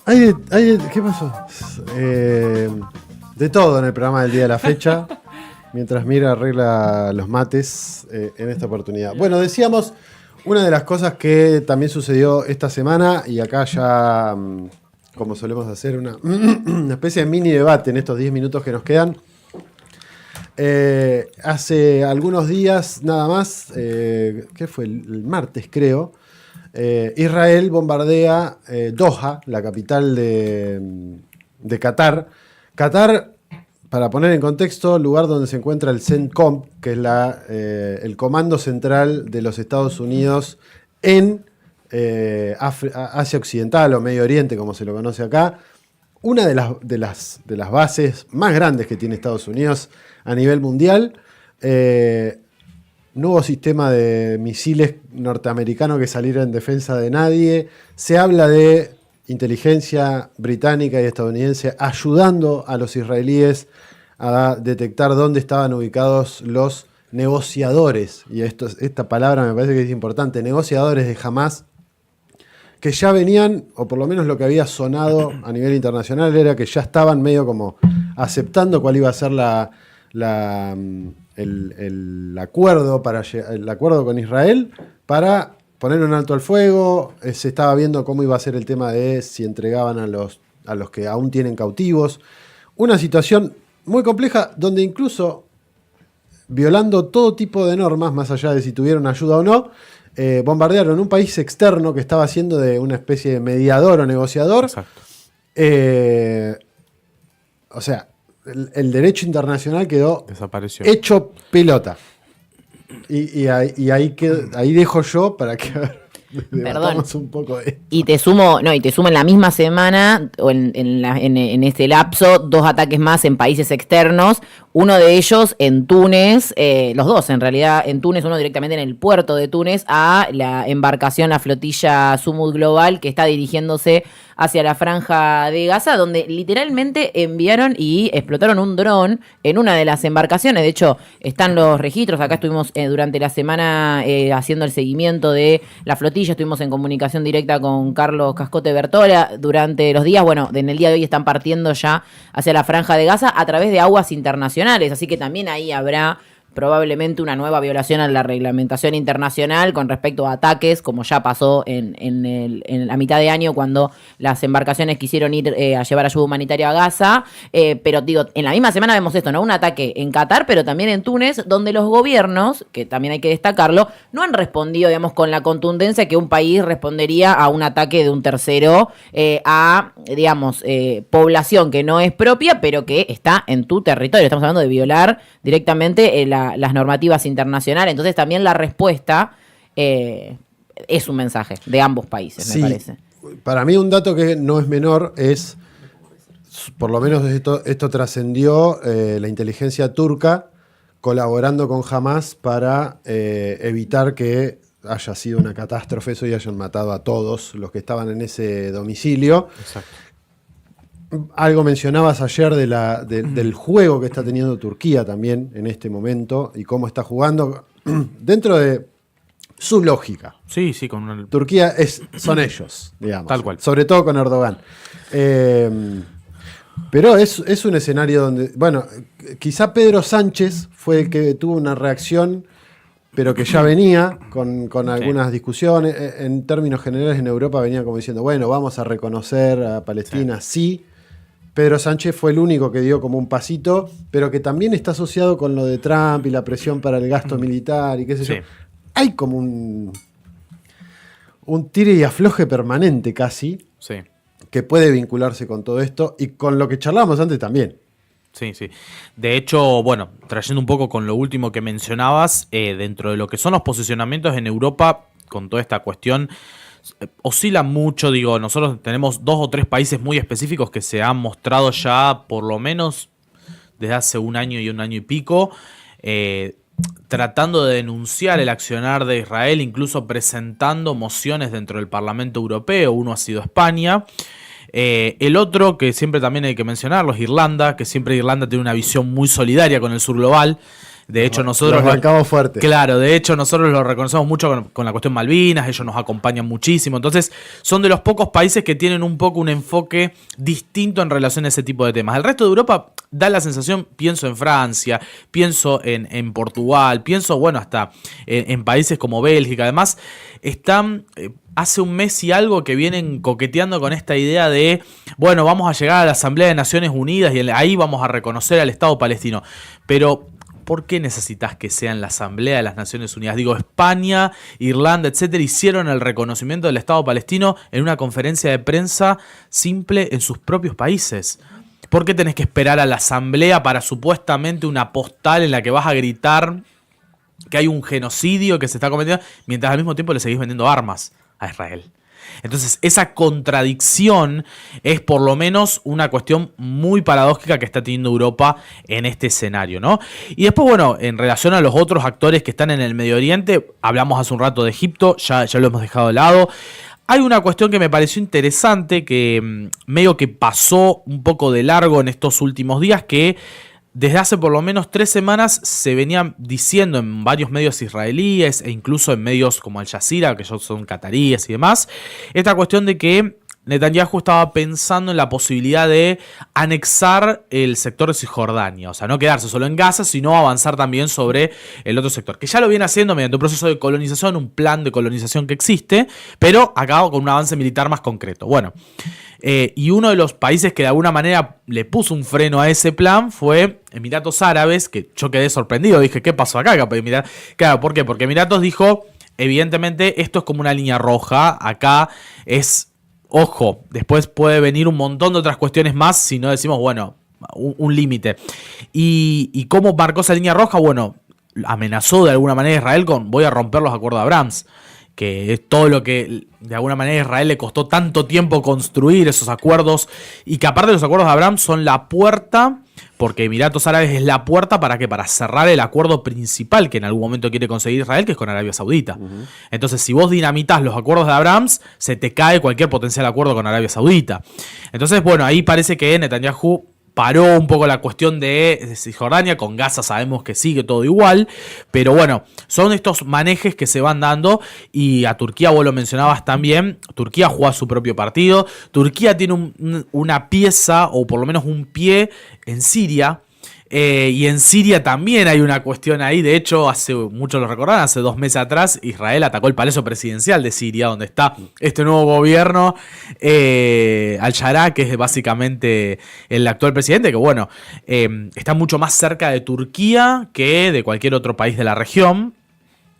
¿Qué pasó? De todo en el programa del día de la fecha. Mientras Mira arregla los mates en esta oportunidad. Bueno, decíamos, una de las cosas que también sucedió esta semana, y acá ya, como solemos hacer, una especie de mini debate en estos 10 minutos que nos quedan. Hace algunos días nada más, ¿qué fue? El martes creo, Israel bombardea Doha, la capital de Qatar. Qatar, para poner en contexto, lugar donde se encuentra el CENTCOM, que es el comando central de los Estados Unidos en Asia Occidental o Medio Oriente, como se lo conoce acá. Una de las bases más grandes que tiene Estados Unidos a nivel mundial. No hubo sistema de misiles norteamericano que saliera en defensa de nadie. Se habla de inteligencia británica y estadounidense ayudando a los israelíes a detectar dónde estaban ubicados los negociadores. Y esta palabra me parece que es importante. Negociadores de Hamás, que ya venían, o por lo menos lo que había sonado a nivel internacional, era que ya estaban medio como aceptando cuál iba a ser el acuerdo con Israel para poner un alto al fuego. Se estaba viendo cómo iba a ser el tema de si entregaban a los que aún tienen cautivos. Una situación muy compleja donde incluso violando todo tipo de normas, más allá de si tuvieron ayuda o no, bombardearon un país externo que estaba haciendo de una especie de mediador o negociador. Exacto. O sea, el derecho internacional quedó Desapareció. hecho pelota. Y ahí dejo yo para que debatamos un poco de esto. Y te sumo en la misma semana, o en este lapso, 2 ataques más en países externos. Uno de ellos en Túnez, los dos en realidad en Túnez, uno directamente en el puerto de Túnez, a la embarcación, la flotilla Sumud Global, que está dirigiéndose hacia la Franja de Gaza, donde literalmente enviaron y explotaron un dron en una de las embarcaciones. De hecho, están los registros. Acá estuvimos durante la semana haciendo el seguimiento de la flotilla. Estuvimos en comunicación directa con Carlos Cascote Bertola durante los días. Bueno, en el día de hoy están partiendo ya hacia la Franja de Gaza a través de aguas internacionales. Así que también ahí habrá probablemente una nueva violación a la reglamentación internacional con respecto a ataques, como ya pasó en la mitad de año cuando las embarcaciones quisieron ir a llevar ayuda humanitaria a Gaza. Pero digo, en la misma semana vemos esto, ¿no? Un ataque en Qatar, pero también en Túnez, donde los gobiernos, que también hay que destacarlo, no han respondido, digamos, con la contundencia que un país respondería a un ataque de un tercero a, digamos, población que no es propia, pero que está en tu territorio. Estamos hablando de violar directamente las normativas internacionales. Entonces también la respuesta es un mensaje de ambos países, sí, me parece. Para mí un dato que no es menor es, por lo menos esto trascendió la inteligencia turca colaborando con Hamás para evitar que haya sido una catástrofe eso y hayan matado a todos los que estaban en ese domicilio. Exacto. Algo mencionabas ayer del juego que está teniendo Turquía también en este momento y cómo está jugando dentro de su lógica. Sí, con una... Turquía son ellos, digamos. Tal cual. Sobre todo con Erdogan. Pero es un escenario donde, bueno, quizá Pedro Sánchez fue el que tuvo una reacción, pero que ya venía con algunas discusiones. En términos generales en Europa venía como diciendo, bueno, vamos a reconocer a Palestina, sí. Pedro Sánchez fue el único que dio como un pasito, pero que también está asociado con lo de Trump y la presión para el gasto militar y qué sé yo. Hay como un tire y afloje permanente casi, que puede vincularse con todo esto y con lo que charlábamos antes también. Sí. De hecho, bueno, trayendo un poco con lo último que mencionabas, dentro de lo que son los posicionamientos en Europa, con toda esta cuestión, oscila mucho. Digo, nosotros tenemos 2 o 3 países muy específicos que se han mostrado ya, por lo menos desde hace un año y un año y pico, tratando de denunciar el accionar de Israel, incluso presentando mociones dentro del Parlamento Europeo. Uno ha sido España. El otro, que siempre también hay que mencionarlo, es Irlanda, que siempre Irlanda tiene una visión muy solidaria con el sur global. De hecho, nosotros los bancamos fuerte. Claro, de hecho, nosotros lo reconocemos mucho con la cuestión Malvinas, ellos nos acompañan muchísimo. Entonces, son de los pocos países que tienen un poco un enfoque distinto en relación a ese tipo de temas. El resto de Europa da la sensación, pienso en Francia, pienso en Portugal, pienso, bueno, hasta en países como Bélgica. Además, están hace un mes y algo que vienen coqueteando con esta idea de, bueno, vamos a llegar a la Asamblea de Naciones Unidas y ahí vamos a reconocer al Estado palestino. Pero ¿por qué necesitas que sea en la Asamblea de las Naciones Unidas? Digo, España, Irlanda, etcétera, hicieron el reconocimiento del Estado palestino en una conferencia de prensa simple en sus propios países. ¿Por qué tenés que esperar a la Asamblea para supuestamente una postal en la que vas a gritar que hay un genocidio que se está cometiendo, mientras al mismo tiempo le seguís vendiendo armas a Israel? Entonces, esa contradicción es por lo menos una cuestión muy paradójica que está teniendo Europa en este escenario, ¿no? Y después, bueno, en relación a los otros actores que están en el Medio Oriente, hablamos hace un rato de Egipto, ya lo hemos dejado de lado. Hay una cuestión que me pareció interesante, que medio que pasó un poco de largo en estos últimos días, que desde hace por lo menos 3 semanas se venía diciendo en varios medios israelíes e incluso en medios como Al Jazeera, que son cataríes y demás, esta cuestión de que Netanyahu estaba pensando en la posibilidad de anexar el sector de Cisjordania, o sea, no quedarse solo en Gaza, sino avanzar también sobre el otro sector, que ya lo viene haciendo mediante un proceso de colonización, un plan de colonización que existe, pero acá con un avance militar más concreto. Bueno, y uno de los países que de alguna manera le puso un freno a ese plan fue Emiratos Árabes, que yo quedé sorprendido, dije, ¿qué pasó acá? Claro, ¿por qué? Porque Emiratos dijo, evidentemente, esto es como una línea roja, acá es... Ojo, después puede venir un montón de otras cuestiones más si no decimos, bueno, un límite. ¿Y cómo marcó esa línea roja? Bueno, amenazó de alguna manera a Israel con voy a romper los acuerdos de Abrams, que es todo lo que de alguna manera a Israel le costó tanto tiempo construir esos acuerdos, y que aparte los acuerdos de Abrams son la puerta, porque Emiratos Árabes es la puerta para ¿qué? Para cerrar el acuerdo principal que en algún momento quiere conseguir Israel, que es con Arabia Saudita. Entonces, si vos dinamitas los acuerdos de Abrams, se te cae cualquier potencial acuerdo con Arabia Saudita. Entonces, bueno, ahí parece que Netanyahu paró un poco la cuestión de Cisjordania. Con Gaza sabemos que sigue todo igual, pero bueno, son estos manejes que se van dando. Y a Turquía, vos lo mencionabas también, Turquía juega su propio partido. Turquía tiene una pieza, o por lo menos un pie en Siria. Y en Siria también hay una cuestión ahí. De hecho, muchos lo recordarán, hace 2 meses atrás Israel atacó el Palacio Presidencial de Siria, donde está este nuevo gobierno, Al-Shara, que es básicamente el actual presidente, que bueno, está mucho más cerca de Turquía que de cualquier otro país de la región.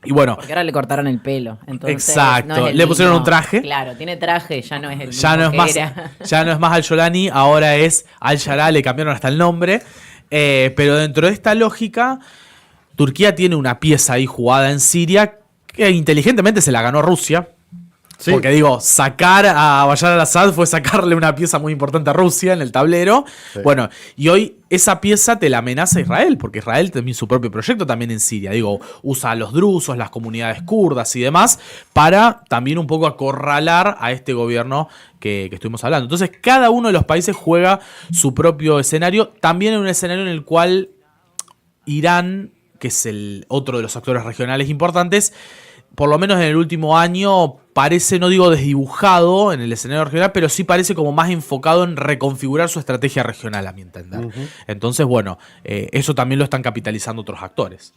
Y bueno, porque ahora le cortaron el pelo. Entonces, exacto, no es le pusieron un traje. Claro, tiene traje, ya no es el ya mismo no es que más, era. ya no es más Al-Sholani, ahora es Al-Shara, le cambiaron hasta el nombre. Pero dentro de esta lógica, Turquía tiene una pieza ahí jugada en Siria que inteligentemente se la ganó Rusia. Sí. Porque digo, sacar a Bashar al-Assad fue sacarle una pieza muy importante a Rusia en el tablero. Sí. Bueno, y hoy esa pieza te la amenaza Israel, porque Israel tiene su propio proyecto también en Siria. Digo, usa a los drusos, las comunidades kurdas y demás, para también un poco acorralar a este gobierno que estuvimos hablando. Entonces, cada uno de los países juega su propio escenario, también en un escenario en el cual Irán, que es el otro de los actores regionales importantes, por lo menos en el último año parece, no digo desdibujado en el escenario regional, pero sí parece como más enfocado en reconfigurar su estrategia regional, a mi entender. Entonces, bueno, eso también lo están capitalizando otros actores.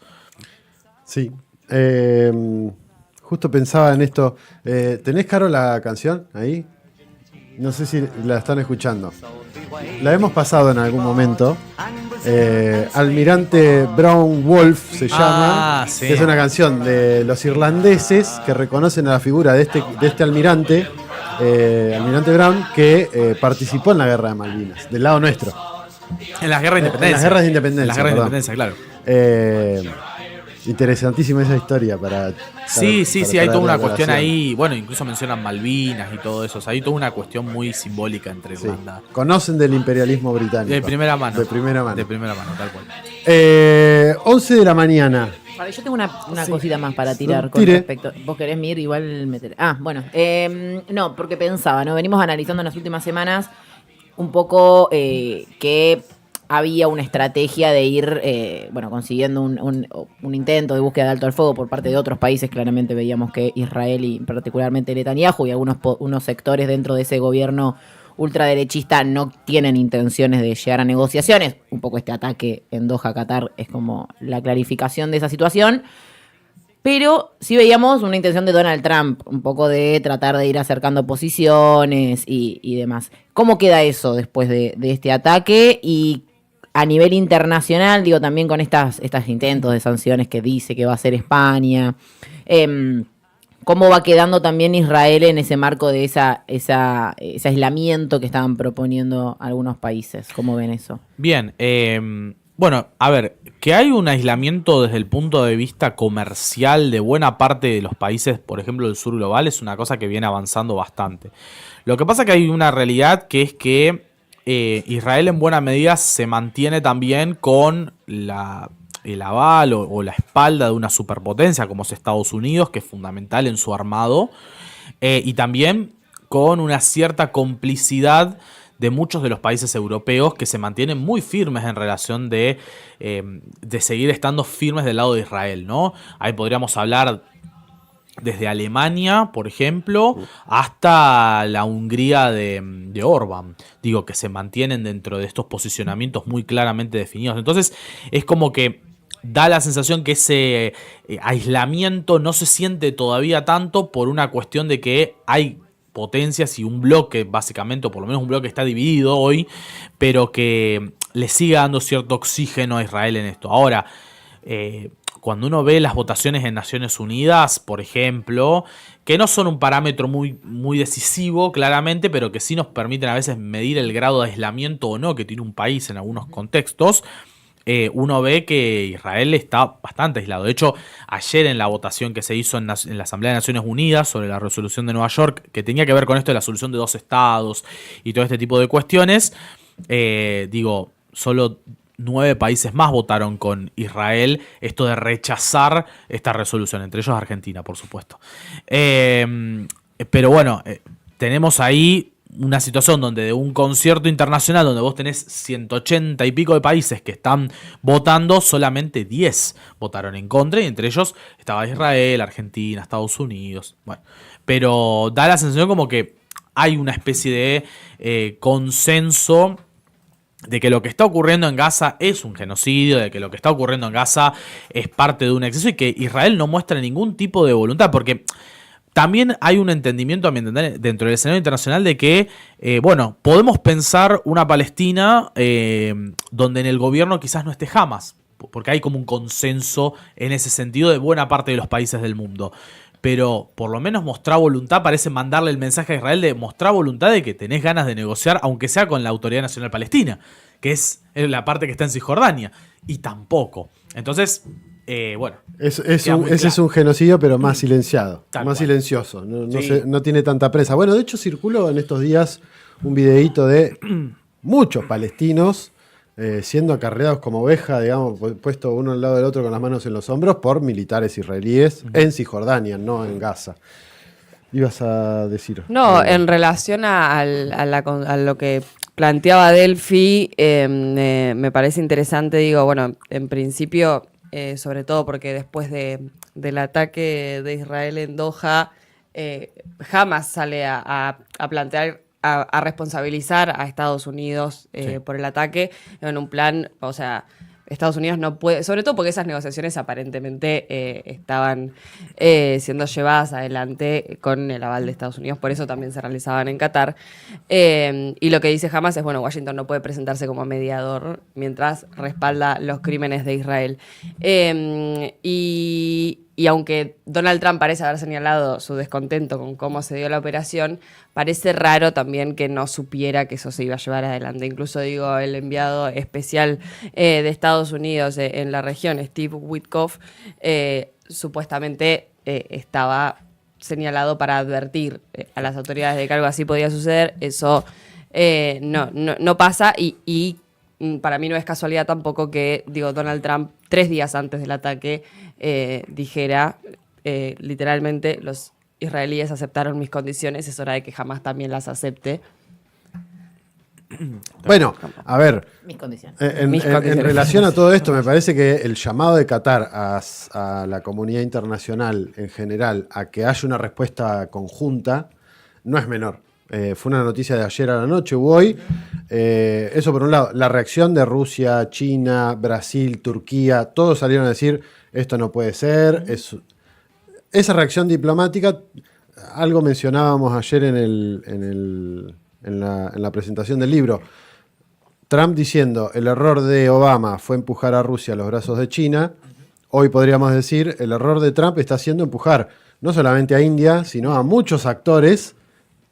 Sí. Justo pensaba en esto. ¿Tenés, Caro, la canción ahí? No sé si la están escuchando. La hemos pasado en algún momento. Almirante Brown Wolf se llama. Sí. Es una canción de los irlandeses que reconocen a la figura de este almirante, Almirante Brown, que participó en la guerra de Malvinas, del lado nuestro. En las guerras de independencia. En las guerras de independencia. En las guerras de independencia, claro. Interesantísima esa historia para sí, hay toda una cuestión ahí. Bueno, incluso mencionan Malvinas y todo eso. O sea, hay toda una cuestión muy simbólica entre Irlanda. Conocen del imperialismo británico. De primera mano. De primera mano. De primera mano, tal cual. 11 de la mañana. A ver, yo tengo una cosita más para tirar con Tire. respecto. ¿Vos querés, Mir? Igual meter. Bueno. No, porque pensaba, ¿no? Venimos analizando en las últimas semanas un poco que había una estrategia de ir consiguiendo un intento de búsqueda de alto al fuego por parte de otros países. Claramente veíamos que Israel y particularmente Netanyahu y unos sectores dentro de ese gobierno ultraderechista no tienen intenciones de llegar a negociaciones. Un poco este ataque en Doha, Qatar, es como la clarificación de esa situación. Pero sí veíamos una intención de Donald Trump, un poco de tratar de ir acercando posiciones y demás. ¿Cómo queda eso después de este ataque? Y a nivel internacional, digo, también con estos intentos de sanciones que dice que va a hacer España, ¿cómo va quedando también Israel en ese marco de ese aislamiento que estaban proponiendo algunos países? ¿Cómo ven eso? Bien, bueno, a ver, que hay un aislamiento desde el punto de vista comercial de buena parte de los países, por ejemplo, del sur global, es una cosa que viene avanzando bastante. Lo que pasa es que hay una realidad que es que Israel en buena medida se mantiene también con el aval o la espalda de una superpotencia como es Estados Unidos, que es fundamental en su armado, y también con una cierta complicidad de muchos de los países europeos que se mantienen muy firmes en relación de seguir estando firmes del lado de Israel, ¿no? Ahí podríamos hablar desde Alemania, por ejemplo, hasta la Hungría de Orbán. Digo, que se mantienen dentro de estos posicionamientos muy claramente definidos. Entonces, es como que da la sensación que ese aislamiento no se siente todavía tanto por una cuestión de que hay potencias y un bloque, básicamente, o por lo menos un bloque está dividido hoy, pero que le sigue dando cierto oxígeno a Israel en esto. Ahora, cuando uno ve las votaciones en Naciones Unidas, por ejemplo, que no son un parámetro muy, muy decisivo, claramente, pero que sí nos permiten a veces medir el grado de aislamiento o no que tiene un país en algunos contextos, uno ve que Israel está bastante aislado. De hecho, ayer en la votación que se hizo en la Asamblea de Naciones Unidas sobre la resolución de Nueva York, que tenía que ver con esto de la solución de 2 estados y todo este tipo de cuestiones, solo 9 países más votaron con Israel esto de rechazar esta resolución, entre ellos Argentina, por supuesto. Pero bueno, tenemos ahí una situación donde de un concierto internacional donde vos tenés 180 y pico de países que están votando, solamente 10 votaron en contra, y entre ellos estaba Israel, Argentina, Estados Unidos. Bueno, pero da la sensación como que hay una especie de consenso de que lo que está ocurriendo en Gaza es un genocidio, de que lo que está ocurriendo en Gaza es parte de un exceso y que Israel no muestra ningún tipo de voluntad, porque también hay un entendimiento, a mi entender, dentro del escenario internacional de que, podemos pensar una Palestina donde en el gobierno quizás no esté Hamas, porque hay como un consenso en ese sentido de buena parte de los países del mundo. Pero por lo menos mostrar voluntad parece mandarle el mensaje a Israel de mostrar voluntad de que tenés ganas de negociar, aunque sea con la Autoridad Nacional Palestina, que es la parte que está en Cisjordania, y tampoco. Entonces, ese es un genocidio, pero más silenciado, más silencioso. No tiene tanta presa. Bueno, de hecho circuló en estos días un videíto de muchos palestinos siendo acarreados como oveja, digamos, puesto uno al lado del otro con las manos en los hombros por militares israelíes en Cisjordania, no en Gaza. ¿Ibas a decir? No, en relación a lo que planteaba Delphi, me parece interesante, en principio, sobre todo porque después del ataque de Israel en Doha, Hamas sale a plantear, a responsabilizar a Estados Unidos por el ataque en un plan, o sea, Estados Unidos no puede, sobre todo porque esas negociaciones aparentemente estaban siendo llevadas adelante con el aval de Estados Unidos, por eso también se realizaban en Qatar. Y lo que dice Hamas es, Washington no puede presentarse como mediador mientras respalda los crímenes de Israel. Y aunque Donald Trump parece haber señalado su descontento con cómo se dio la operación, parece raro también que no supiera que eso se iba a llevar adelante. Incluso, el enviado especial de Estados Unidos en la región, Steve Witkoff, supuestamente estaba señalado para advertir a las autoridades de que algo así podía suceder. Eso no pasa y para mí no es casualidad tampoco que, Donald Trump 3 días antes del ataque dijera literalmente, los israelíes aceptaron mis condiciones, es hora de que jamás también las acepte. Bueno, a ver, Mis condiciones. en relación a todo esto, me parece que el llamado de Qatar a la comunidad internacional en general a que haya una respuesta conjunta no es menor. Fue una noticia de ayer a la noche o hoy. Eso por un lado. La reacción de Rusia, China, Brasil, Turquía, todos salieron a decir esto no puede ser. Esa reacción diplomática, algo mencionábamos ayer en la presentación del libro. Trump diciendo el error de Obama fue empujar a Rusia a los brazos de China. Hoy podríamos decir el error de Trump está siendo empujar no solamente a India, sino a muchos actores,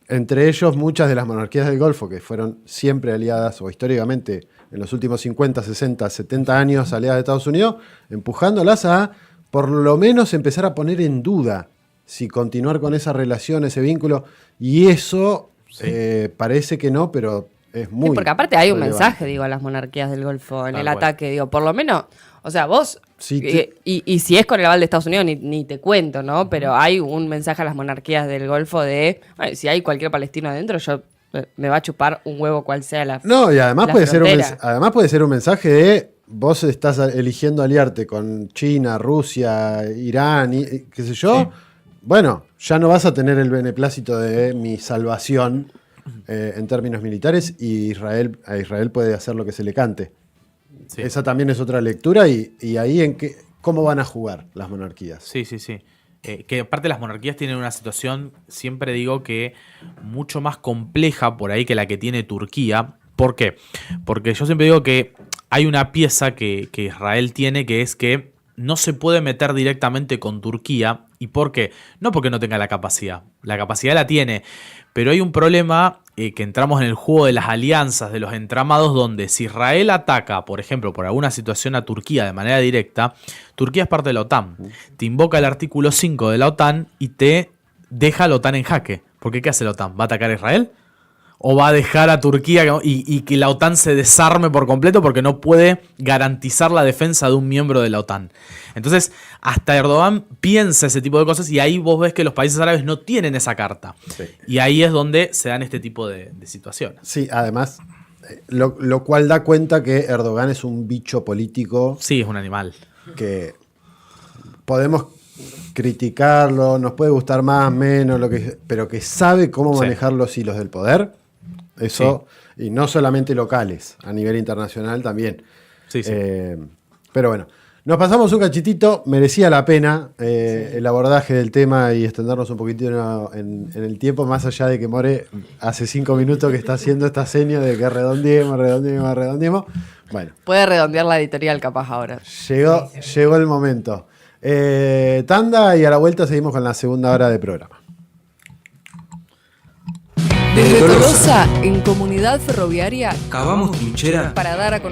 entre ellos muchas de las monarquías del Golfo, que fueron siempre aliadas o históricamente en los últimos 50, 60, 70 años aliadas de Estados Unidos, empujándolas a por lo menos empezar a poner en duda si continuar con esa relación, ese vínculo, y eso parece que no, pero es muy... Sí, porque aparte hay un relevante. mensaje, digo, a las monarquías del Golfo en Tal el cual. ataque, digo, por lo menos, o sea, vos, Sí, y si es con el aval de Estados Unidos, ni te cuento, ¿no? Pero hay un mensaje a las monarquías del Golfo de, bueno, si hay cualquier palestino adentro, yo me va a chupar un huevo cual sea la No, y además la puede ser frontera. además puede ser un mensaje de vos estás eligiendo aliarte con China, Rusia, Irán, y qué sé yo. Sí. Bueno, ya no vas a tener el beneplácito de mi salvación en términos militares y a Israel puede hacer lo que se le cante. Sí. Esa también es otra lectura y ahí cómo van a jugar las monarquías. Sí. Que aparte las monarquías tienen una situación, siempre digo que mucho más compleja por ahí que la que tiene Turquía. ¿Por qué? Porque yo siempre digo que hay una pieza que Israel tiene, que es que no se puede meter directamente con Turquía. ¿Y por qué? No porque no tenga la capacidad la tiene, pero hay un problema que entramos en el juego de las alianzas, de los entramados, donde si Israel ataca, por ejemplo, por alguna situación a Turquía de manera directa, Turquía es parte de la OTAN. Te invoca el artículo 5 de la OTAN y te deja a la OTAN en jaque. Porque ¿qué hace la OTAN? ¿Va a atacar a Israel? ¿O va a dejar a Turquía y que la OTAN se desarme por completo porque no puede garantizar la defensa de un miembro de la OTAN? Entonces, hasta Erdogan piensa ese tipo de cosas y ahí vos ves que los países árabes no tienen esa carta. Sí. Y ahí es donde se dan este tipo de situaciones. Sí, además, lo cual da cuenta que Erdogan es un bicho político Sí, es un animal. que podemos criticarlo, nos puede gustar más, menos, pero que sabe cómo Sí. manejar los hilos del poder. Eso, y no solamente locales, a nivel internacional también. Sí. Pero bueno, nos pasamos un cachitito, merecía la pena el abordaje del tema y extendernos un poquitito en el tiempo, más allá de que More hace 5 minutos que está haciendo esta seña de que redondeemos. Bueno, Puede redondear la editorial capaz ahora. llegó el momento. Tanda y a la vuelta seguimos con la segunda hora de programa. Desde Tolosa, en Comunidad Ferroviaria, Cavamos trinchera para dar a conocer